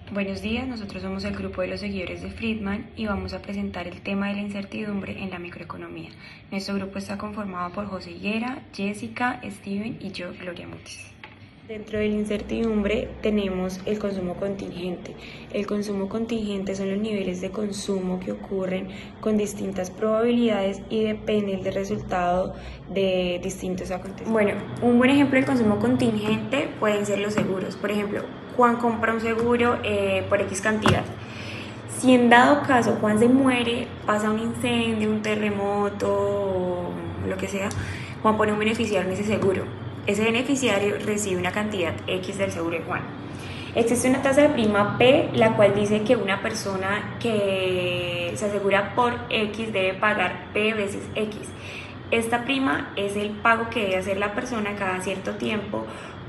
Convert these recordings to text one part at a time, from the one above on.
Buenos días, nosotros somos el grupo de los seguidores de Friedman y vamos a presentar el tema de la incertidumbre en la microeconomía. Nuestro grupo está conformado por José Higuera, Jessica, Steven y yo, Gloria Mutis. Dentro de la incertidumbre tenemos el consumo contingente. El consumo contingente son los niveles de consumo que ocurren con distintas probabilidades y dependen del resultado de distintos acontecimientos. Bueno, un buen ejemplo del consumo contingente pueden ser los seguros. Por ejemplo, Juan compra un seguro por X cantidad. Si en dado caso Juan se muere, pasa un incendio, un terremoto o lo que sea, Juan pone un beneficiario en ese seguro. Ese beneficiario recibe una cantidad X del seguro de Juan. Existe una tasa de prima P, la cual dice que una persona que se asegura por X debe pagar P veces X. Esta prima es el pago que debe hacer la persona cada cierto tiempo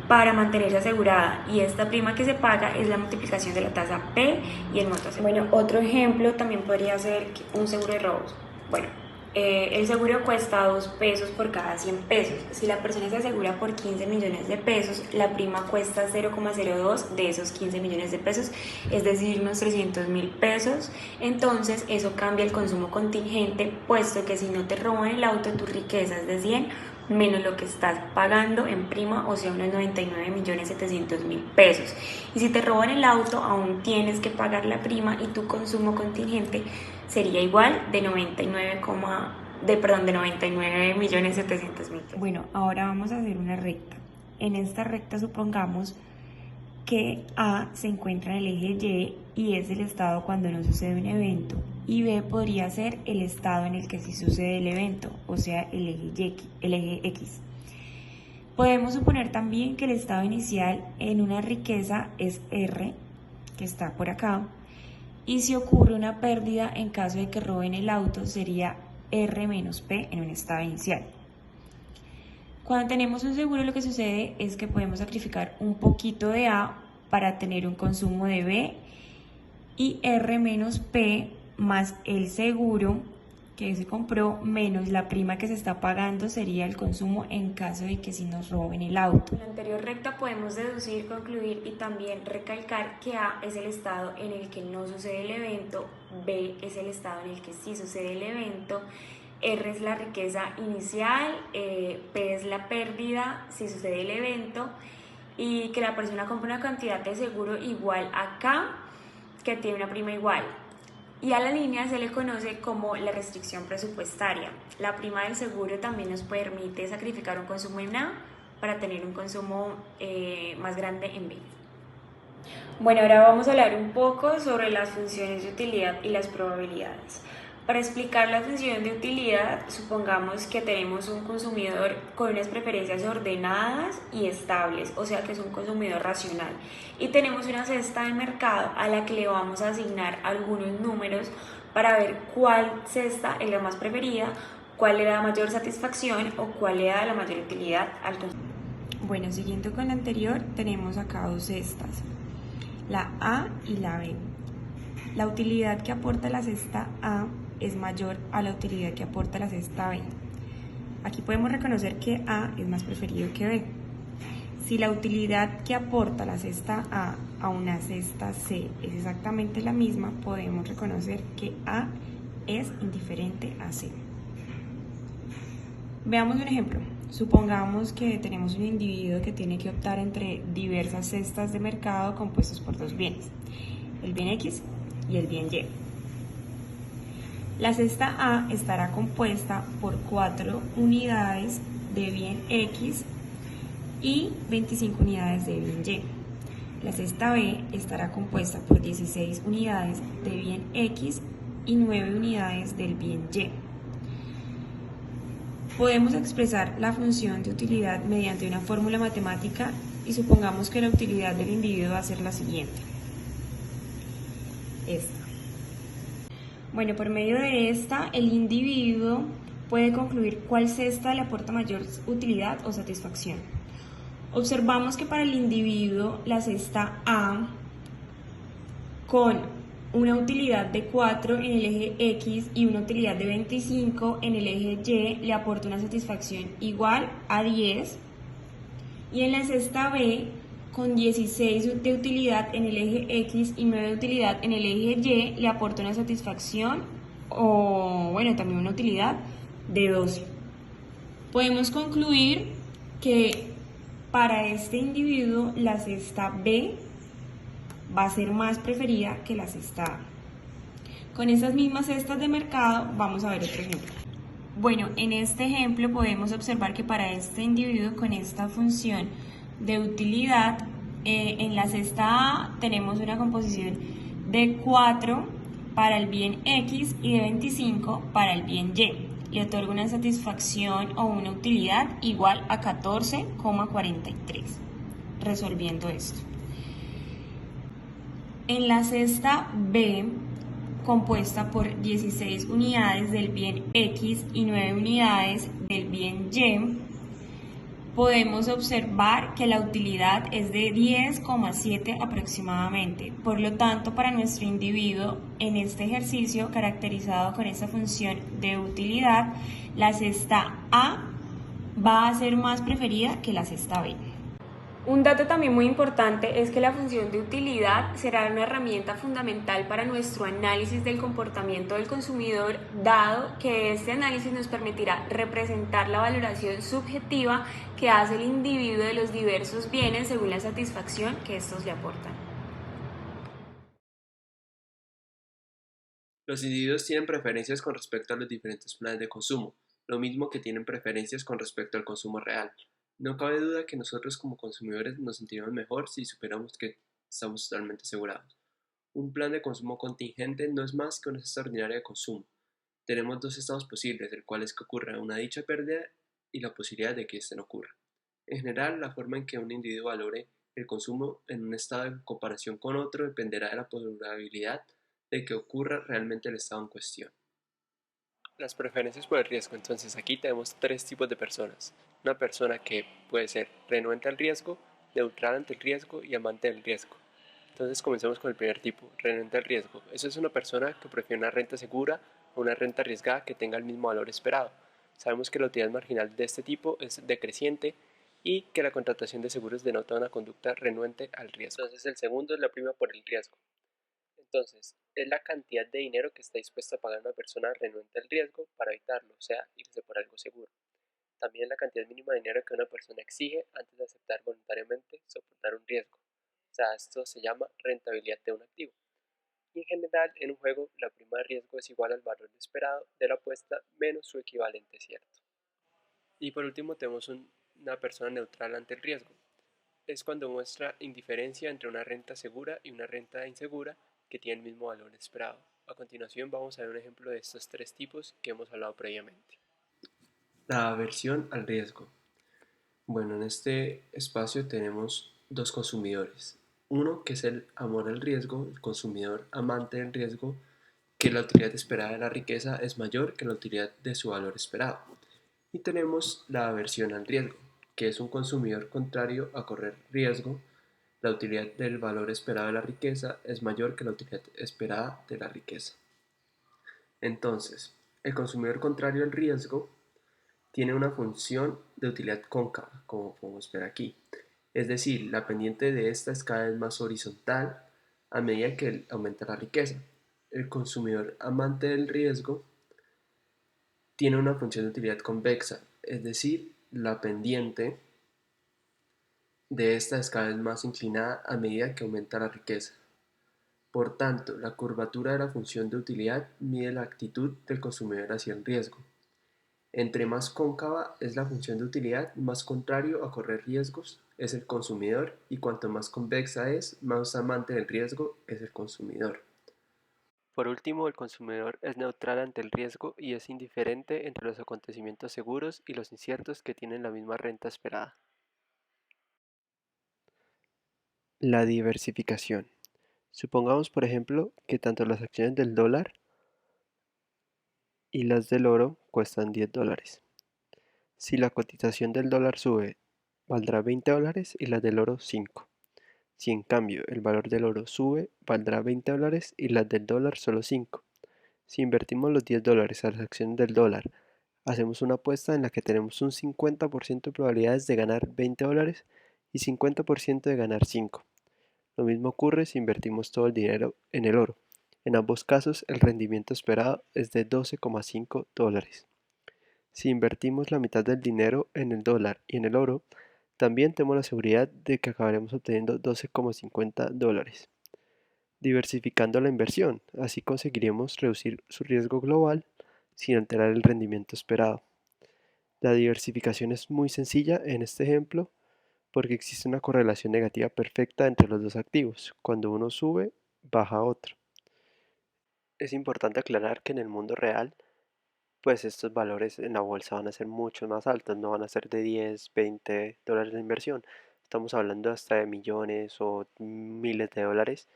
para mantenerse asegurada, y esta prima que se paga es la multiplicación de la tasa P y el monto asegurado. Bueno, otro ejemplo también podría ser un seguro de robos. Bueno, el seguro cuesta 2 pesos por cada 100 pesos. Si la persona se asegura por 15 millones de pesos, la prima cuesta 0,02 de esos 15 millones de pesos, es decir, unos 300.000 pesos. Entonces, eso cambia el consumo contingente, puesto que si no te roban el auto, tu riqueza es de 100 menos lo que estás pagando en prima, o sea, unos 99.700.000 pesos. Y si te roban el auto, aún tienes que pagar la prima y tu consumo contingente sería igual de 99.700.000 pesos. Bueno, ahora vamos a hacer una recta. En esta recta supongamos que A se encuentra en el eje Y es el estado cuando no sucede un evento, y B podría ser el estado en el que sí sucede el evento, o sea, el eje X. Podemos suponer también que el estado inicial en una riqueza es R, que está por acá, y si ocurre una pérdida en caso de que roben el auto sería R menos P en un estado inicial. Cuando tenemos un seguro, lo que sucede es que podemos sacrificar un poquito de A para tener un consumo de B, y R menos P más el seguro que se compró menos la prima que se está pagando sería el consumo en caso de que si nos roben el auto. En la anterior recta podemos deducir, concluir y también recalcar que A es el estado en el que no sucede el evento, B es el estado en el que sí sucede el evento, R es la riqueza inicial, P es la pérdida si sucede el evento, y que la persona compra una cantidad de seguro igual a K, que tiene una prima igual. Y a la línea se le conoce como la restricción presupuestaria. La prima del seguro también nos permite sacrificar un consumo en A para tener un consumo más grande en B. Bueno, ahora vamos a hablar un poco sobre las funciones de utilidad y las probabilidades. Para explicar la función de utilidad, supongamos que tenemos un consumidor con unas preferencias ordenadas y estables, o sea que es un consumidor racional, y tenemos una cesta de mercado a la que le vamos a asignar algunos números para ver cuál cesta es la más preferida, cuál le da mayor satisfacción o cuál le da la mayor utilidad al consumidor. Bueno, siguiendo con la anterior, tenemos acá dos cestas, la A y la B. La utilidad que aporta la cesta A es mayor a la utilidad que aporta la cesta B. Aquí podemos reconocer que A es más preferido que B. Si la utilidad que aporta la cesta A una cesta C es exactamente la misma, podemos reconocer que A es indiferente a C. Veamos un ejemplo. Supongamos que tenemos un individuo que tiene que optar entre diversas cestas de mercado compuestos por dos bienes, el bien X y el bien Y. La cesta A estará compuesta por 4 unidades de bien X y 25 unidades de bien Y. La cesta B estará compuesta por 16 unidades de bien X y 9 unidades del bien Y. Podemos expresar la función de utilidad mediante una fórmula matemática y supongamos que la utilidad del individuo va a ser la siguiente. Esta. Bueno, por medio de esta, el individuo puede concluir cuál cesta le aporta mayor utilidad o satisfacción. Observamos que para el individuo la cesta A, con una utilidad de 4 en el eje X y una utilidad de 25 en el eje Y, le aporta una satisfacción igual a 10, y en la cesta B, con 16 de utilidad en el eje X y 9 de utilidad en el eje Y, le aporta una satisfacción o, bueno, también una utilidad de 12. Podemos concluir que para este individuo la cesta B va a ser más preferida que la cesta A. Con estas mismas cestas de mercado vamos a ver otro ejemplo. Bueno, en este ejemplo podemos observar que para este individuo con esta función de utilidad, en la cesta A tenemos una composición de 4 para el bien X y de 25 para el bien Y. Le otorga una satisfacción o una utilidad igual a 14,43. Resolviendo esto. En la cesta B, compuesta por 16 unidades del bien X y 9 unidades del bien Y, podemos observar que la utilidad es de 10,7 aproximadamente. Por lo tanto, para nuestro individuo, en este ejercicio caracterizado con esta función de utilidad, la cesta A va a ser más preferida que la cesta B. Un dato también muy importante es que la función de utilidad será una herramienta fundamental para nuestro análisis del comportamiento del consumidor, dado que este análisis nos permitirá representar la valoración subjetiva que hace el individuo de los diversos bienes según la satisfacción que estos le aportan. Los individuos tienen preferencias con respecto a los diferentes planes de consumo, lo mismo que tienen preferencias con respecto al consumo real. No cabe duda que nosotros como consumidores nos sentiremos mejor si superamos que estamos totalmente asegurados. Un plan de consumo contingente no es más que una cesta ordinaria de consumo. Tenemos dos estados posibles, el cual es que ocurra una dicha pérdida y la posibilidad de que éste no ocurra. En general, la forma en que un individuo valore el consumo en un estado en comparación con otro dependerá de la probabilidad de que ocurra realmente el estado en cuestión. Las preferencias por el riesgo. Entonces aquí tenemos tres tipos de personas. Una persona que puede ser renuente al riesgo, neutral ante el riesgo y amante del riesgo. Entonces comencemos con el primer tipo, renuente al riesgo. Eso es una persona que prefiere una renta segura o una renta arriesgada que tenga el mismo valor esperado. Sabemos que la utilidad marginal de este tipo es decreciente y que la contratación de seguros denota una conducta renuente al riesgo. Entonces el segundo es la prima por el riesgo. Entonces, es la cantidad de dinero que está dispuesta a pagar una persona renuente al riesgo para evitarlo, o sea, irse por algo seguro. También es la cantidad mínima de dinero que una persona exige antes de aceptar voluntariamente soportar un riesgo. O sea, esto se llama rentabilidad de un activo. Y en general, en un juego, la prima de riesgo es igual al valor esperado de la apuesta menos su equivalente cierto. Y por último, tenemos una persona neutral ante el riesgo. Es cuando muestra indiferencia entre una renta segura y una renta insegura que tiene el mismo valor esperado. A continuación vamos a ver un ejemplo de estos tres tipos que hemos hablado previamente. La aversión al riesgo. Bueno, en este espacio tenemos dos consumidores. Uno que es el amor al riesgo, el consumidor amante del riesgo, que la utilidad esperada de la riqueza es mayor que la utilidad de su valor esperado. Y tenemos la aversión al riesgo, que es un consumidor contrario a correr riesgo. La utilidad del valor esperado de la riqueza es mayor que la utilidad esperada de la riqueza. Entonces, el consumidor contrario al riesgo tiene una función de utilidad cóncava, como podemos ver aquí. Es decir, la pendiente de esta es cada vez más horizontal a medida que aumenta la riqueza. El consumidor amante del riesgo tiene una función de utilidad convexa, es decir, la pendiente de esta es cada vez más inclinada a medida que aumenta la riqueza. Por tanto, la curvatura de la función de utilidad mide la actitud del consumidor hacia el riesgo. Entre más cóncava es la función de utilidad, más contrario a correr riesgos es el consumidor, y cuanto más convexa es, más amante del riesgo es el consumidor. Por último, el consumidor es neutral ante el riesgo y es indiferente entre los acontecimientos seguros y los inciertos que tienen la misma renta esperada. La diversificación. Supongamos, por ejemplo, que tanto las acciones del dólar y las del oro cuestan $10. Si la cotización del dólar sube, valdrá $20 y las del oro 5. Si en cambio el valor del oro sube, valdrá $20 y las del dólar solo 5. Si invertimos los $10 a las acciones del dólar, hacemos una apuesta en la que tenemos un 50% de probabilidades de ganar $20 y 50% de ganar 5. Lo mismo ocurre si invertimos todo el dinero en el oro. En ambos casos, el rendimiento esperado es de $12,5. Si invertimos la mitad del dinero en el dólar y en el oro, también tenemos la seguridad de que acabaremos obteniendo $12,50. Diversificando la inversión, así conseguiremos reducir su riesgo global sin alterar el rendimiento esperado. La diversificación es muy sencilla en este ejemplo porque existe una correlación negativa perfecta entre los dos activos. Cuando uno sube, baja otro. Es importante aclarar que en el mundo real, pues estos valores en la bolsa van a ser mucho más altos, no van a ser de 10, $20 de inversión. Estamos hablando hasta de millones o miles de dólares,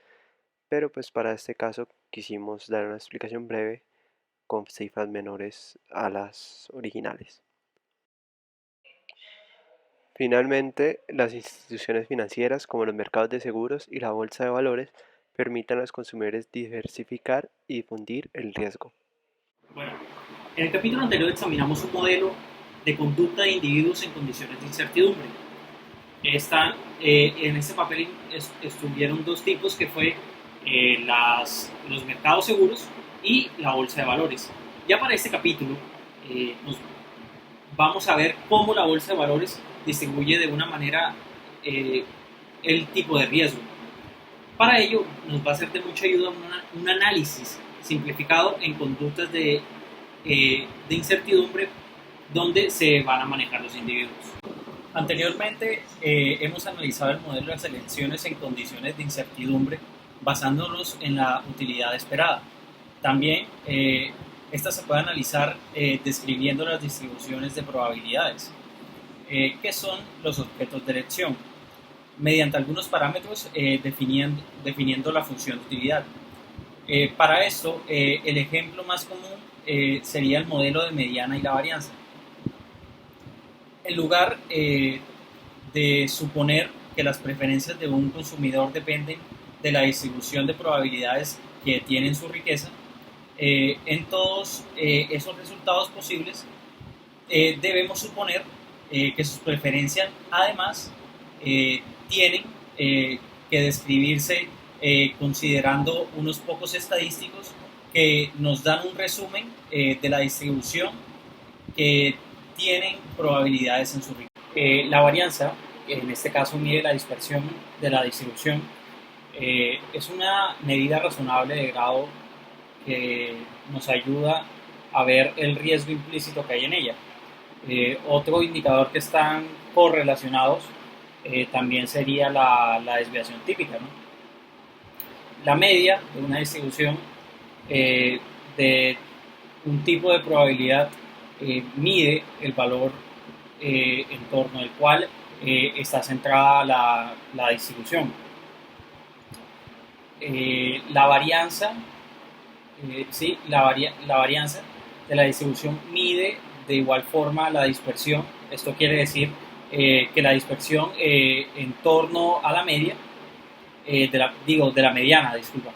pero pues para este caso quisimos dar una explicación breve con cifras menores a las originales. Finalmente, las instituciones financieras como los mercados de seguros y la bolsa de valores permiten a los consumidores diversificar y difundir el riesgo. Bueno, en el capítulo anterior examinamos un modelo de conducta de individuos en condiciones de incertidumbre. En este papel estuvieron dos tipos que fue los mercados seguros y la bolsa de valores. Ya para este capítulo vamos a ver cómo la bolsa de valores distribuye de una manera el tipo de riesgo. Para ello nos va a ser de mucha ayuda un análisis simplificado en conductas de incertidumbre donde se van a manejar los individuos. Anteriormente hemos analizado el modelo de las elecciones en condiciones de incertidumbre basándonos en la utilidad esperada. También esta se puede analizar describiendo las distribuciones de probabilidades, que son los objetos de elección, mediante algunos parámetros definiendo la función de utilidad. Para esto, el ejemplo más común sería el modelo de mediana y la varianza. En lugar de suponer que las preferencias de un consumidor dependen de la distribución de probabilidades que tiene en su riqueza, en todos esos resultados posibles debemos suponer que sus preferencias además tienen que describirse considerando unos pocos estadísticos que nos dan un resumen de la distribución que tienen probabilidades en su riqueza. La varianza, que en este caso mide la dispersión de la distribución, es una medida razonable de grado que nos ayuda a ver el riesgo implícito que hay en ella. Otro indicador que están correlacionados también sería la desviación típica, ¿no? La media de una distribución de un tipo de probabilidad mide el valor en torno al cual está centrada la distribución. La varianza, la varianza de la distribución mide de igual forma la dispersión. Esto quiere decir que la dispersión en torno a la media, de la mediana, disculpa.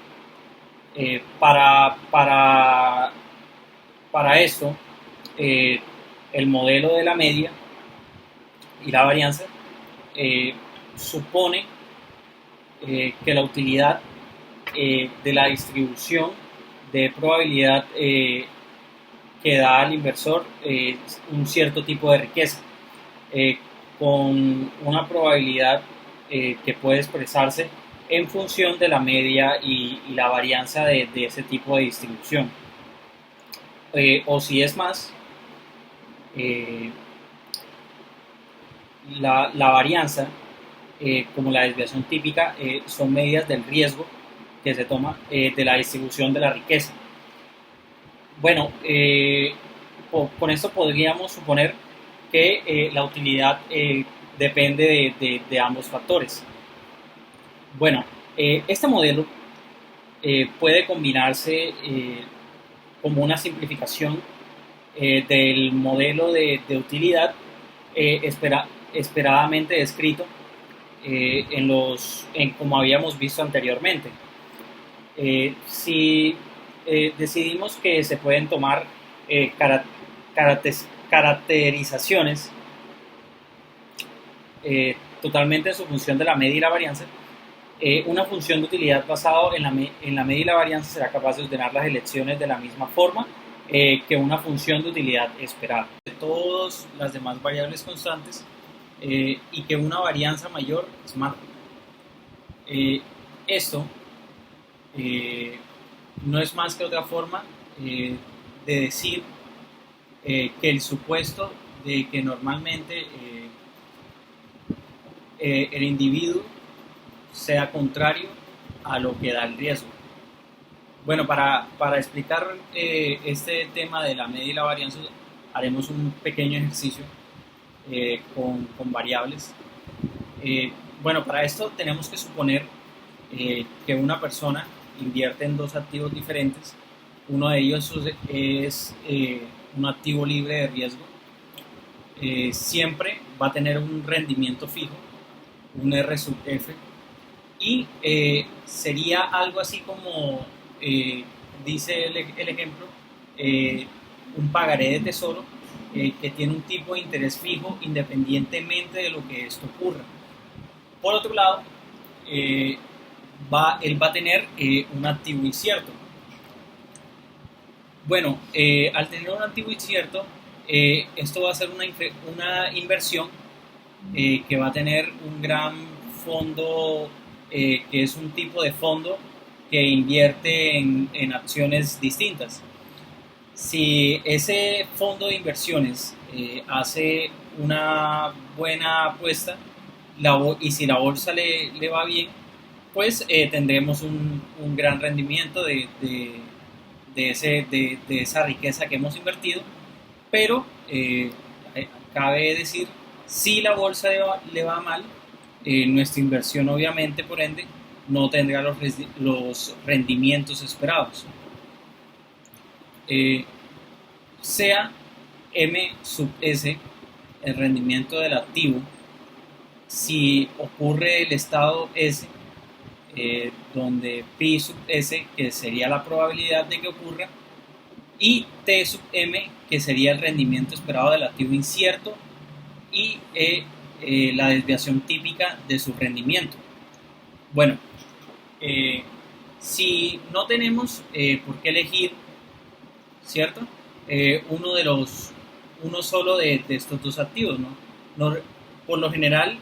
Para esto, el modelo de la media y la varianza supone que la utilidad de la distribución de probabilidad que da al inversor un cierto tipo de riqueza con una probabilidad que puede expresarse en función de la media y la varianza de ese tipo de distribución. O si es más, la varianza, como la desviación típica, son medidas del riesgo que se toma de la distribución de la riqueza. Bueno, con esto podríamos suponer que la utilidad depende de ambos factores. Bueno, este modelo puede combinarse como una simplificación del modelo de utilidad esperadamente descrito como habíamos visto anteriormente. Si decidimos que se pueden tomar caracterizaciones totalmente en su función de la media y la varianza, una función de utilidad basada en la media y la varianza será capaz de ordenar las elecciones de la misma forma que una función de utilidad esperada. De todas las demás variables constantes y que una varianza mayor es margen. Esto no es más que otra forma de decir que el supuesto de que normalmente el individuo sea contrario a lo que da el riesgo. Bueno, para explicar este tema de la media y la varianza, haremos un pequeño ejercicio con variables. Bueno, para esto tenemos que suponer que una persona invierte en dos activos diferentes. Uno de ellos es un activo libre de riesgo. Siempre va a tener un rendimiento fijo, un R sub F, y sería algo así como, dice el ejemplo, un pagaré de tesoro que tiene un tipo de interés fijo independientemente de lo que esto ocurra. Por otro lado, él va a tener un activo incierto. Bueno, al tener un activo incierto, esto va a ser una inversión que va a tener un gran fondo, que es un tipo de fondo que invierte en acciones distintas. Si ese fondo de inversiones hace una buena apuesta y si la bolsa le va bien, pues tendremos un gran rendimiento de esa riqueza que hemos invertido, pero cabe decir, si la bolsa le va mal, nuestra inversión obviamente, por ende, no tendrá los rendimientos esperados. Sea M sub S el rendimiento del activo, si ocurre el estado S, donde pi sub S, que sería la probabilidad de que ocurra, y T sub M, que sería el rendimiento esperado del activo incierto, y la desviación típica de su rendimiento. Bueno, si no tenemos por qué elegir, ¿cierto? Uno solo de estos dos activos, ¿no? Por lo general,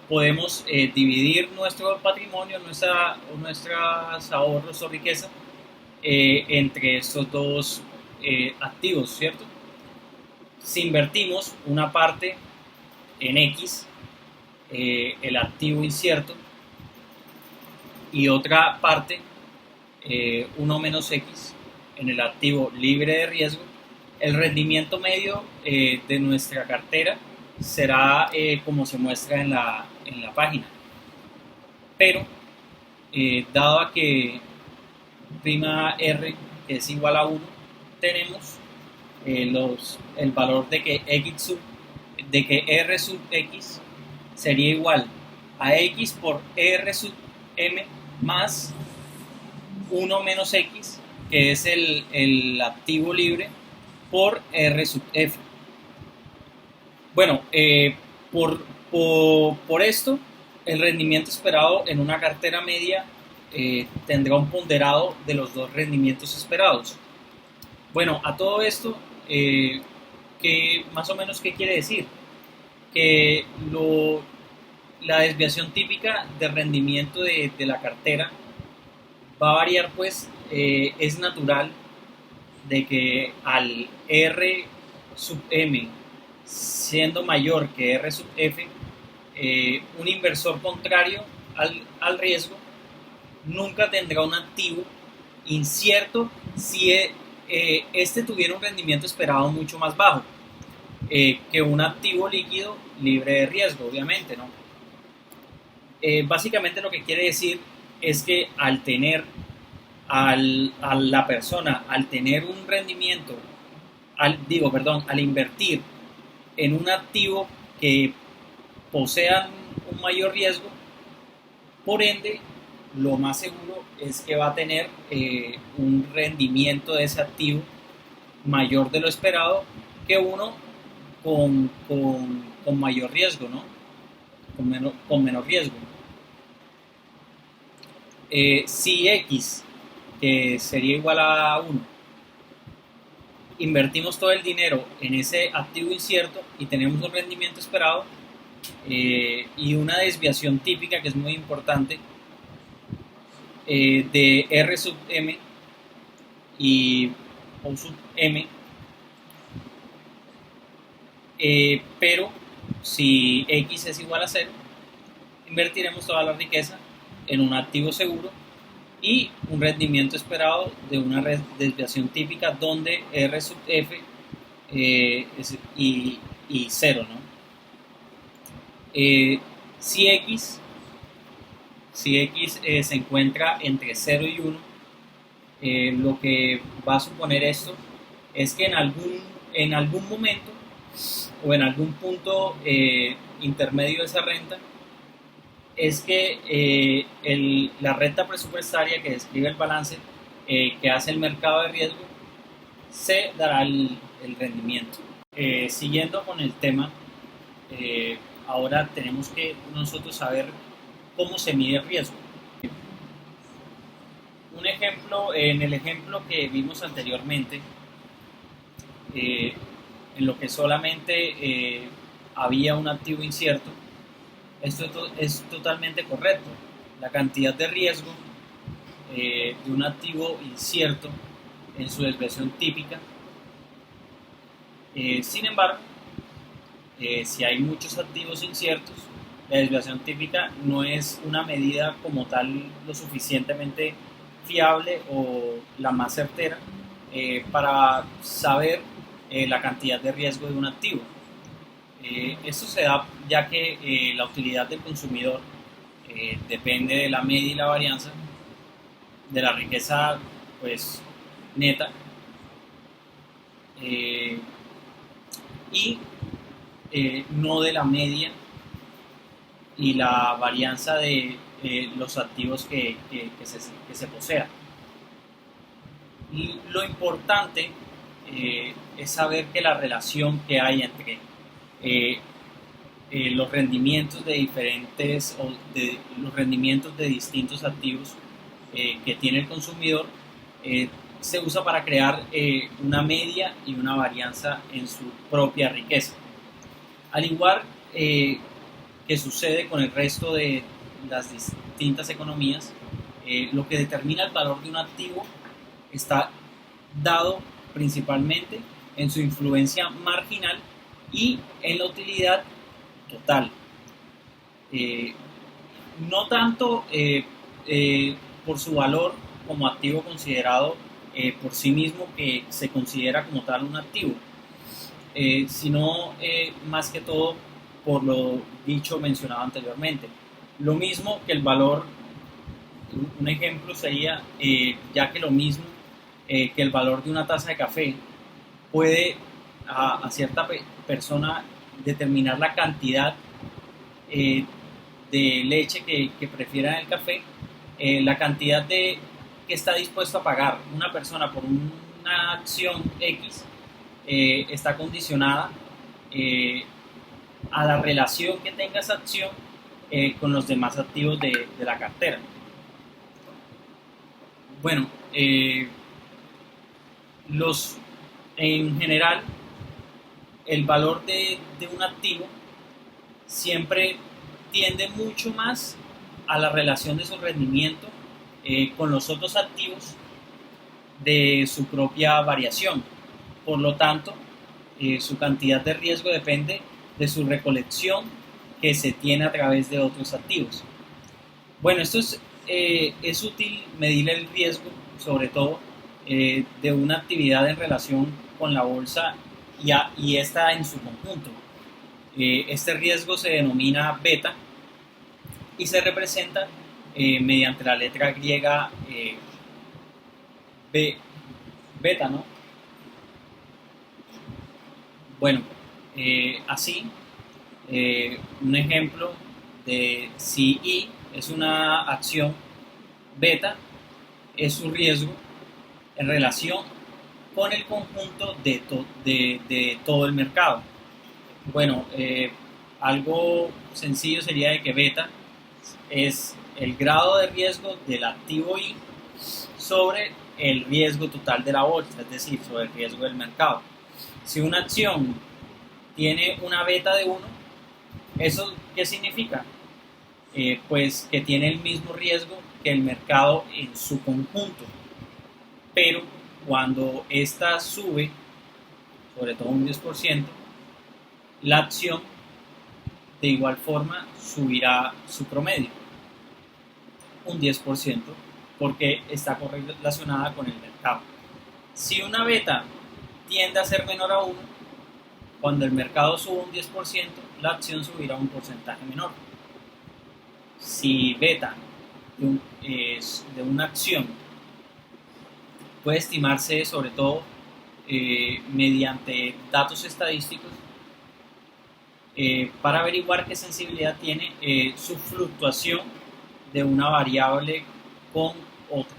podemos dividir nuestro patrimonio, nuestros ahorros o riqueza entre estos dos activos, ¿cierto? Si invertimos una parte en X, el activo incierto, y otra parte, 1 menos X, en el activo libre de riesgo, el rendimiento medio de nuestra cartera será como se muestra en la página. Pero, dado a que prima R es igual a 1, tenemos el valor de que R sub X sería igual a X por R sub M más 1 menos X, que es el activo libre, por R sub F. Bueno, por esto, el rendimiento esperado en una cartera media tendrá un ponderado de los dos rendimientos esperados. Bueno, a todo esto, más o menos, ¿qué quiere decir? Que la desviación típica de rendimiento de la cartera va a variar, pues es natural de que al R sub M siendo mayor que R sub F, un inversor contrario al riesgo nunca tendrá un activo incierto si este tuviera un rendimiento esperado mucho más bajo que un activo líquido libre de riesgo, obviamente, ¿no? Básicamente lo que quiere decir es que al tener un rendimiento, al invertir en un activo que posea un mayor riesgo, por ende, lo más seguro es que va a tener un rendimiento de ese activo mayor de lo esperado que uno con mayor riesgo, ¿no? con menos riesgo. Si X, que sería igual a 1, invertimos todo el dinero en ese activo incierto y tenemos un rendimiento esperado y una desviación típica que es muy importante de R sub M y O sub M, pero si X es igual a 0, invertiremos toda la riqueza en un activo seguro y un rendimiento esperado de una desviación típica donde R sub F y 0, ¿no? Si X se encuentra entre 0 y 1, lo que va a suponer esto es que en algún momento o en algún punto intermedio de esa renta es que la renta presupuestaria que describe el balance que hace el mercado de riesgo se dará el rendimiento. Siguiendo con el tema, ahora tenemos que nosotros saber cómo se mide el riesgo. Un ejemplo, en el ejemplo que vimos anteriormente, en lo que solamente había un activo incierto, esto es totalmente correcto. La cantidad de riesgo de un activo incierto en su desviación típica. Sin embargo, si hay muchos activos inciertos, la desviación típica no es una medida como tal lo suficientemente fiable o la más certera para saber la cantidad de riesgo de un activo. Esto se da ya que la utilidad del consumidor depende de la media y la varianza de la riqueza pues neta y no de la media y la varianza de los activos que se posea. Y lo importante es saber que la relación que hay entre los rendimientos de diferentes o de los rendimientos de distintos activos que tiene el consumidor se usa para crear una media y una varianza en su propia riqueza. Al igual que sucede con el resto de las distintas economías, lo que determina el valor de un activo está dado principalmente en su influencia marginal y en la utilidad total. No tanto por su valor como activo considerado por sí mismo, que se considera como tal un activo, sino más que todo por lo dicho mencionado anteriormente. Lo mismo que el valor, un ejemplo sería ya que lo mismo que el valor de una taza de café puede a cierta persona determinar la cantidad de leche que prefiera en el café, la cantidad que está dispuesto a pagar una persona por una acción X está condicionada a la relación que tenga esa acción con los demás activos de la cartera. Bueno, en general, el valor de un activo siempre tiende mucho más a la relación de su rendimiento con los otros activos de su propia variación. Por lo tanto, su cantidad de riesgo depende de su recolección que se tiene a través de otros activos. Bueno, esto es útil medir el riesgo, sobre todo de una actividad en relación con la bolsa y esta en su conjunto. Este riesgo se denomina beta y se representa mediante la letra griega beta, ¿no? Bueno, así, un ejemplo de si I es una acción, beta es su riesgo en relación con el conjunto de todo el mercado. Bueno, algo sencillo sería de que beta es el grado de riesgo del activo I sobre el riesgo total de la bolsa, es decir, sobre el riesgo del mercado. Si una acción tiene una beta de 1, ¿eso qué significa? Pues que tiene el mismo riesgo que el mercado en su conjunto, pero cuando esta sube, sobre todo un 10%, la acción de igual forma subirá su promedio, un 10%, porque está correlacionada con el mercado. Si una beta tiende a ser menor a 1, cuando el mercado sube un 10%, la acción subirá un porcentaje menor. Si beta de una acción puede estimarse sobre todo mediante datos estadísticos para averiguar qué sensibilidad tiene su fluctuación de una variable con otra.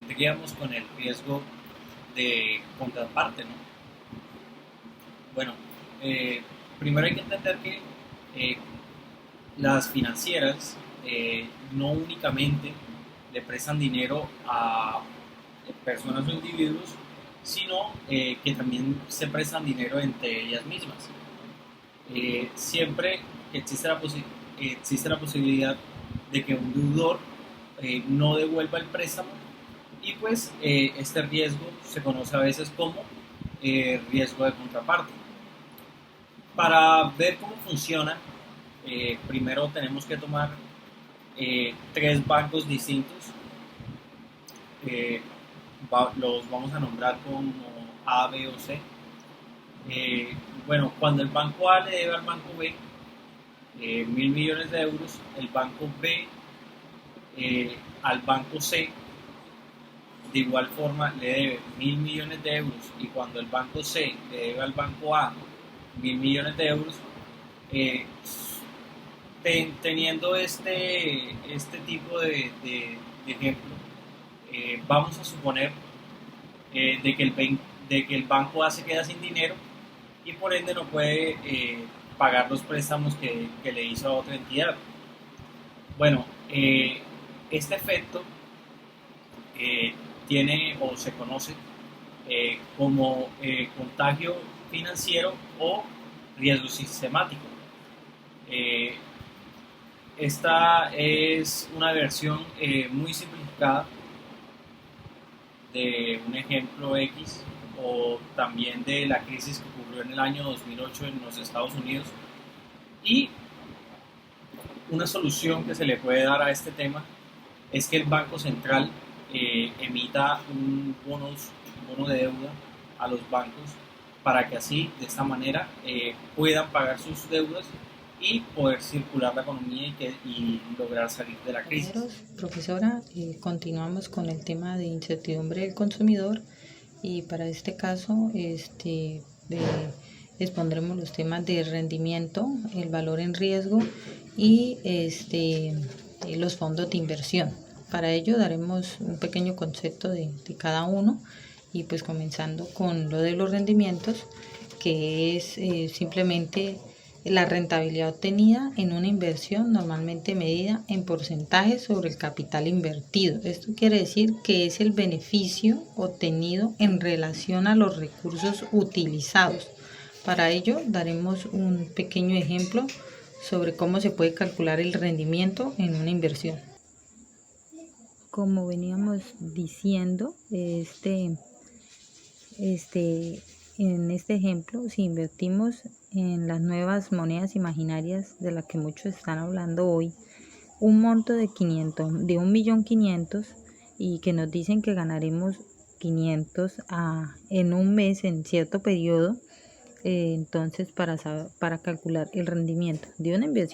Seguiríamos con el riesgo de contraparte, ¿no? Bueno, primero hay que entender que las financieras no únicamente le prestan dinero a personas o individuos, sino que también se prestan dinero entre ellas mismas. Siempre que existe la posibilidad de que un deudor no devuelva el préstamo, y pues este riesgo se conoce a veces como riesgo de contraparte. Para ver cómo funciona, primero tenemos que tomar 3 bancos distintos. Los vamos a nombrar como A, B o C. Bueno, cuando el banco A le debe al banco B 1.000 millones de euros, el banco B al banco C de igual forma le debe 1.000 millones de euros, y cuando el banco C le debe al banco A 1.000 millones de euros, teniendo este tipo de ejemplo, vamos a suponer de que el banco A se queda sin dinero y por ende no puede pagar los préstamos que le hizo a otra entidad. Bueno, este efecto tiene o se conoce como contagio financiero o riesgo sistemático. Esta es una versión muy simplificada de un ejemplo X, o también de la crisis que ocurrió en el año 2008 en los Estados Unidos. Y una solución que se le puede dar a este tema es que el Banco Central emita un bono de deuda a los bancos para que así, de esta manera, puedan pagar sus deudas y poder circular la economía y lograr salir de la crisis. Profesora, continuamos con el tema de incertidumbre del consumidor, y para este caso expondremos los temas de rendimiento, el valor en riesgo y los fondos de inversión. Para ello daremos un pequeño concepto de cada uno, y pues comenzando con lo de los rendimientos, que es simplemente la rentabilidad obtenida en una inversión, normalmente medida en porcentaje sobre el capital invertido. Esto quiere decir que es el beneficio obtenido en relación a los recursos utilizados. Para ello daremos un pequeño ejemplo sobre cómo se puede calcular el rendimiento en una inversión. Como veníamos diciendo, en este ejemplo, si invertimos en las nuevas monedas imaginarias de las que muchos están hablando hoy, un monto de 1.500.000, y que nos dicen que ganaremos 500 en un mes, en cierto periodo, entonces para calcular el rendimiento de una inversión